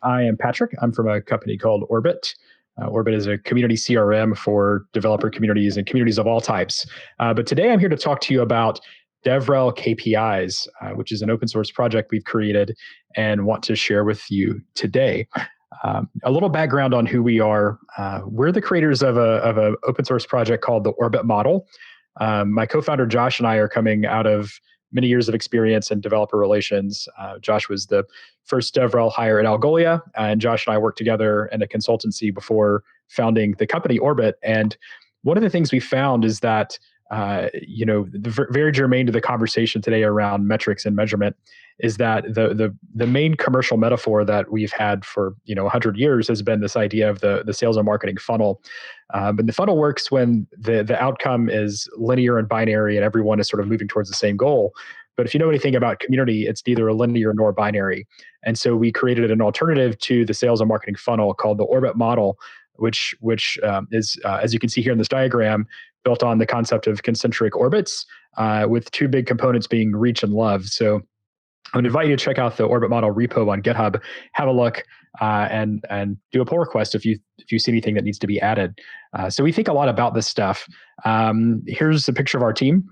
I am Patrick. I'm from a company called Orbit. Orbit is a community CRM for developer communities and communities of all types. But today I'm here to talk to you about DevRel KPIs, which is an open source project we've created and want to share with you today. A little background on who we are. We're the creators of a open source project called the Orbit model. My co-founder Josh and I are coming out of many years of experience in developer relations. Josh was the first DevRel hire at Algolia, and Josh and I worked together in a consultancy before founding the company Orbit. And one of the things we found is that very germane to the conversation today around metrics and measurement is that the main commercial metaphor that we've had for 100 years has been this idea of the sales and marketing funnel. But the funnel works when the outcome is linear and binary, and everyone is sort of moving towards the same goal. But if you know anything about community, it's neither a linear nor binary. And so we created an alternative to the sales and marketing funnel called the Orbit model, which is, as you can see here in this diagram, built on the concept of concentric orbits, with two big components being reach and love. So I would invite you to check out the Orbit model repo on GitHub, have a look, and do a pull request if you see anything that needs to be added. So we think a lot about this stuff. Here's a picture of our team.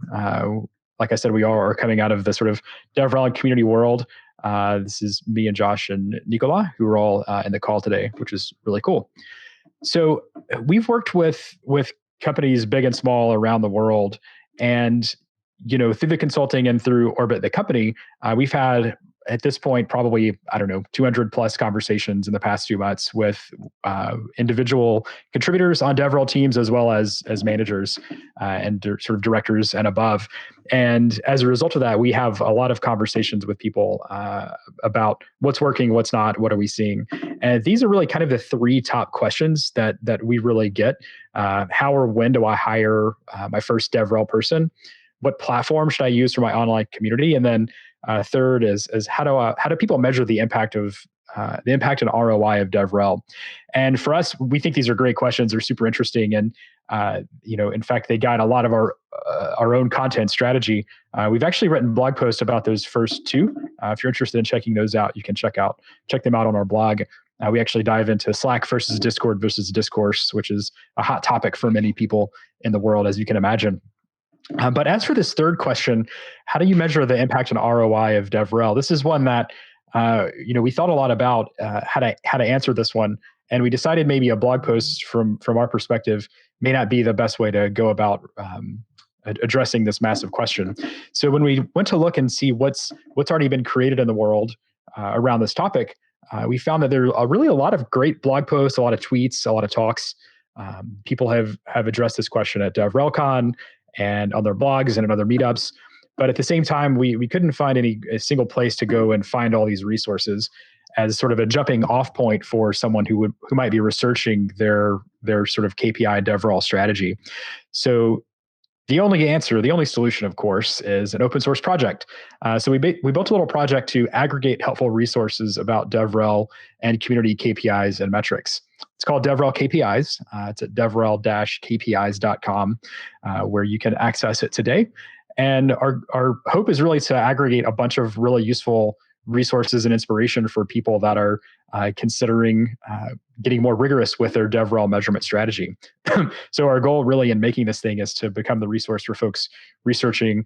Like I said, we are coming out of the sort of DevRel community world. This is me and Josh and Nicola, who are all in the call today, which is really cool. So we've worked with companies big and small around the world, and through the consulting and through Orbit, the company, we've had at this point probably 200 plus conversations in the past few months with individual contributors on DevRel teams as well as managers and sort of directors and above. And as a result of that, we have a lot of conversations with people about what's working, what's not, what are we seeing. And these are really kind of the three top questions that we really get. How or when do I hire my first DevRel person? What platform should I use for my online community? And then third is how do people measure the impact and ROI of DevRel? And for us, we think these are great questions. They're super interesting, and in fact, they guide a lot of our own content strategy. We've actually written blog posts about those first two. If you're interested in checking those out, you can check them out on our blog. We actually dive into Slack versus Discord versus discourse, which is a hot topic for many people in the world, as you can imagine. But as for this third question, how do you measure the impact and ROI of DevRel? This is one that we thought a lot about how to answer this one, and we decided maybe a blog post from our perspective may not be the best way to go about addressing this massive question. So when we went to look and see what's already been created in the world around this topic, we found that there are really a lot of great blog posts, a lot of tweets, a lot of talks. People have addressed this question at DevRelCon and on their blogs and in other meetups. But at the same time, we couldn't find a single place to go and find all these resources as sort of a jumping off point for someone who might be researching their sort of KPI DevRel strategy. So the only solution, of course, is an open source project. So we built a little project to aggregate helpful resources about DevRel and community KPIs and metrics. It's called DevRel KPIs. It's at devrel-kpis.com, where you can access it today. And our hope is really to aggregate a bunch of really useful resources and inspiration for people that are considering getting more rigorous with their DevRel measurement strategy. So our goal really in making this thing is to become the resource for folks researching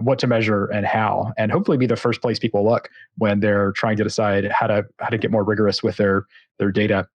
what to measure and how, and hopefully be the first place people look when they're trying to decide how to get more rigorous with their data.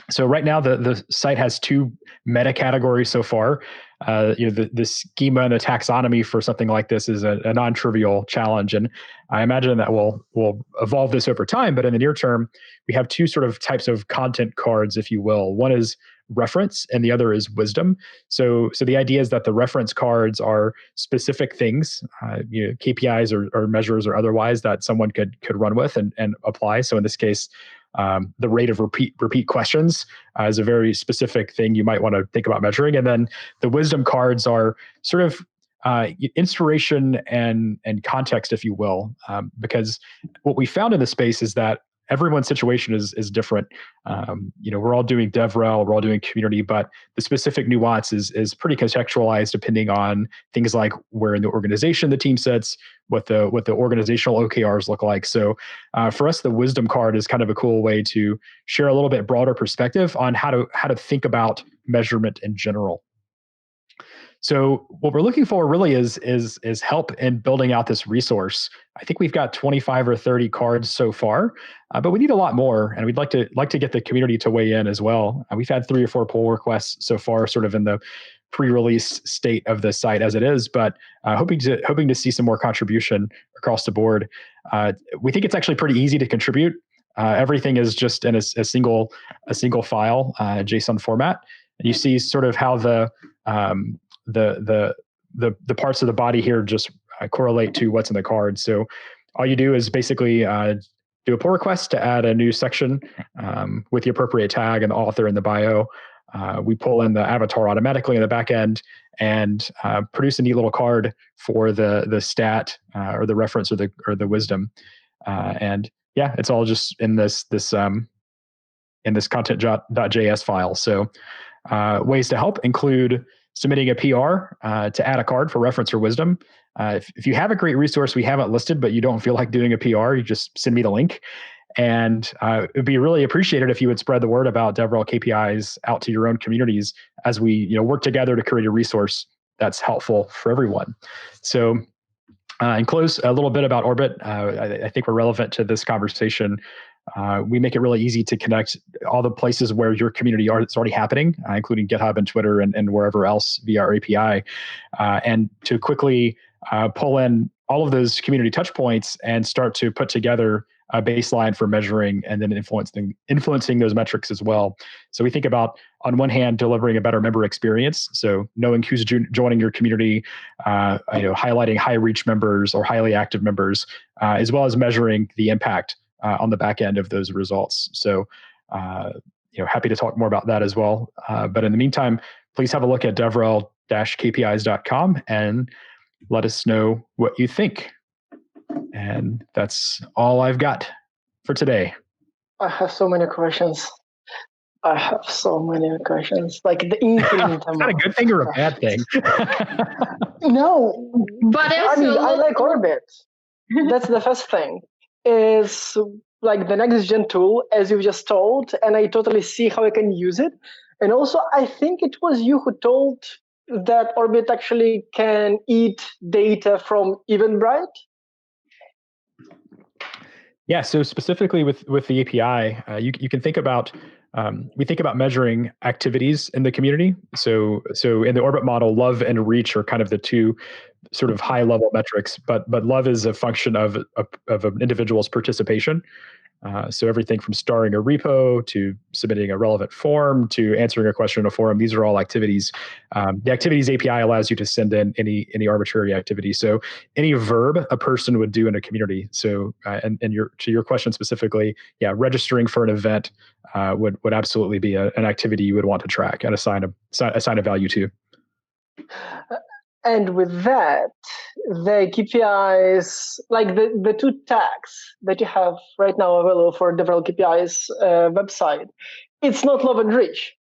So right now, the site has two meta categories so far. The schema and the taxonomy for something like this is a non-trivial challenge, and I imagine that we'll evolve this over time. But in the near term, we have two sort of types of content cards, if you will. One is reference, and the other is wisdom. So the idea is that the reference cards are specific things, KPIs or measures or otherwise that someone could run with and apply. So in this case, the rate of repeat questions is a very specific thing you might want to think about measuring. And then the wisdom cards are sort of inspiration and context, if you will, because what we found in the space is that everyone's situation is different. We're all doing DevRel, we're all doing community, but the specific nuance is pretty contextualized depending on things like where in the organization the team sits, what the organizational OKRs look like. So for us, the wisdom card is kind of a cool way to share a little bit broader perspective on how to think about measurement in general. So what we're looking for really is help in building out this resource. I think we've got 25 or 30 cards so far, but we need a lot more, and we'd like to get the community to weigh in as well. We've had 3 or 4 pull requests so far, sort of in the pre-release state of the site as it is, but hoping to see some more contribution across the board. We think it's actually pretty easy to contribute. Everything is just in a single file, JSON format, and you see sort of how the parts of the body here just correlate to what's in the card. So all you do is basically do a pull request to add a new section with the appropriate tag and the author and the bio. We pull in the avatar automatically in the back end and produce a neat little card for the stat or the reference or the wisdom. And yeah, it's all just in this content.js file. So ways to help include submitting a PR to add a card for reference or wisdom. If you have a great resource we haven't listed, but you don't feel like doing a PR, you just send me the link. And it'd be really appreciated if you would spread the word about DevRel KPIs out to your own communities as we work together to create a resource that's helpful for everyone. So in close, a little bit about Orbit. I think we're relevant to this conversation. We make it really easy to connect all the places where your community it's already happening, including GitHub and Twitter and wherever else via our API, and to quickly pull in all of those community touch points and start to put together a baseline for measuring and then influencing those metrics as well. So we think about, on one hand, delivering a better member experience. So knowing who's joining your community, highlighting high reach members or highly active members, as well as measuring the impact on the back end of those results. So, happy to talk more about that as well. But in the meantime, please have a look at DevRel-KPIs.com and let us know what you think. And that's all I've got for today. I have so many questions. Like the infinite amount. Not a good thing or a bad thing? No, but I like Orbit. That's the first thing. Is like the next gen tool, as you just told, and I totally see how I can use it. And also, I think it was you who told that Orbit actually can eat data from Eventbrite. Yeah, so specifically with the API, you can think about, we think about measuring activities in the community. So in the Orbit model, love and reach are kind of the two sort of high level metrics, but love is a function of an individual's participation. So everything from starting a repo to submitting a relevant form to answering a question in a forum, these are all activities. The activities API allows you to send in any arbitrary activity. So any verb a person would do in a community. So and to your question specifically, yeah, registering for an event would absolutely be an activity you would want to track and assign a value to. And with that, the KPIs, like the 2 tags that you have right now available for DevRel KPIs website, it's not love and reach.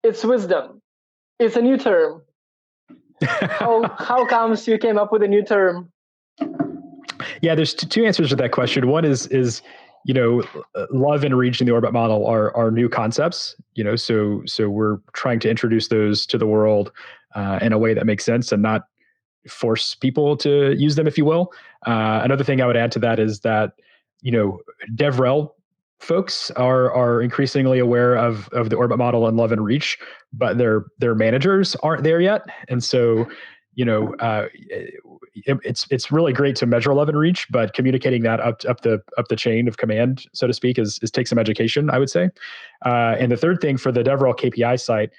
It's wisdom. It's a new term. How comes you came up with a new term? Yeah, there's 2 answers to that question. One is love and reach in the Orbit model are new concepts. So we're trying to introduce those to the world in a way that makes sense and not force people to use them, if you will. Another thing I would add to that is that, DevRel folks are increasingly aware of the Orbit model and love and reach, but their managers aren't there yet. And so, it's really great to measure love and reach, but communicating that up the chain of command, so to speak, is take some education, I would say. And the third thing for the DevRel KPI site,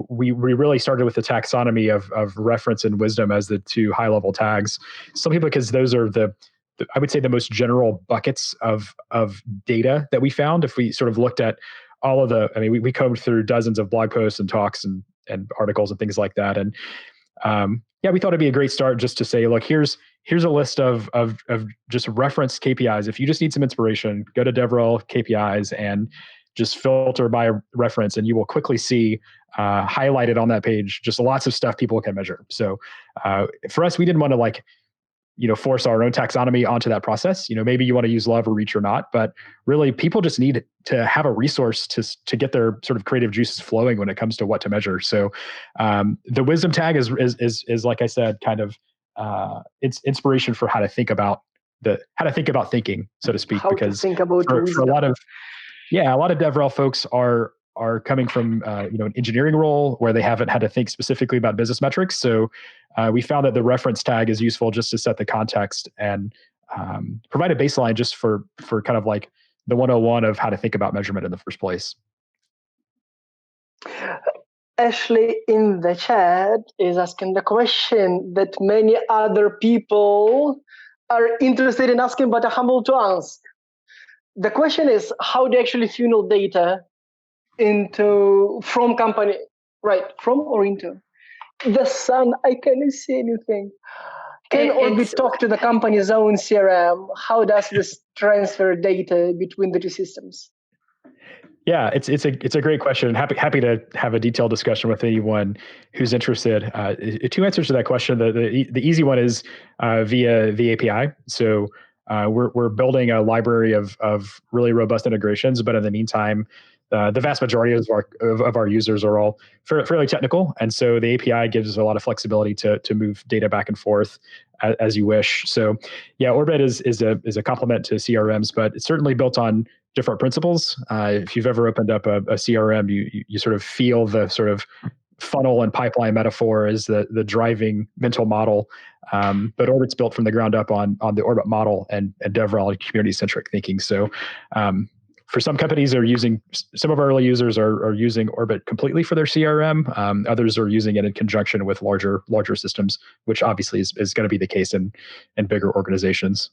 we really started with the taxonomy of reference and wisdom as the 2 high level tags. Simply because those are I would say the most general buckets of data that we found. If we sort of looked at all of we combed through dozens of blog posts and talks and articles and things like that. And we thought it'd be a great start just to say, look, here's here's a list of just reference KPIs. If you just need some inspiration, go to DevRel KPIs and just filter by reference, and you will quickly see highlighted on that page just lots of stuff people can measure. So for us, we didn't want to like force our own taxonomy onto that process. Maybe you want to use love or reach or not, but really people just need to have a resource to get their sort of creative juices flowing when it comes to what to measure. So the wisdom tag is like I said, kind of it's inspiration for how to think about thinking, so to speak, How because to think about for a lot of DevRel folks are coming from an engineering role where they haven't had to think specifically about business metrics. So we found that the reference tag is useful just to set the context and provide a baseline just for kind of like the 101 of how to think about measurement in the first place. Ashley in the chat is asking the question that many other people are interested in asking but are humble to ask. The question is, how do you actually funnel data from company, right? From or into? The sun, I cannot see anything. Can Orbit talk to the company's own CRM? How does this transfer data between the two systems? Yeah, it's a great question. Happy to have a detailed discussion with anyone who's interested. Two answers to that question. The easy one is via the API. So we're building a library of really robust integrations, but in the meantime, the vast majority of our users are all fairly technical, and so the API gives a lot of flexibility to move data back and forth as you wish. So yeah, Orbit is a complement to CRMs, but it's certainly built on different principles. If you've ever opened up a CRM, you sort of feel the sort of funnel and pipeline metaphor as the driving mental model. But Orbit's built from the ground up on the Orbit model and DevRel community-centric thinking. So for some companies some of our early users are using Orbit completely for their CRM. Others are using it in conjunction with larger systems, which obviously is going to be the case in bigger organizations.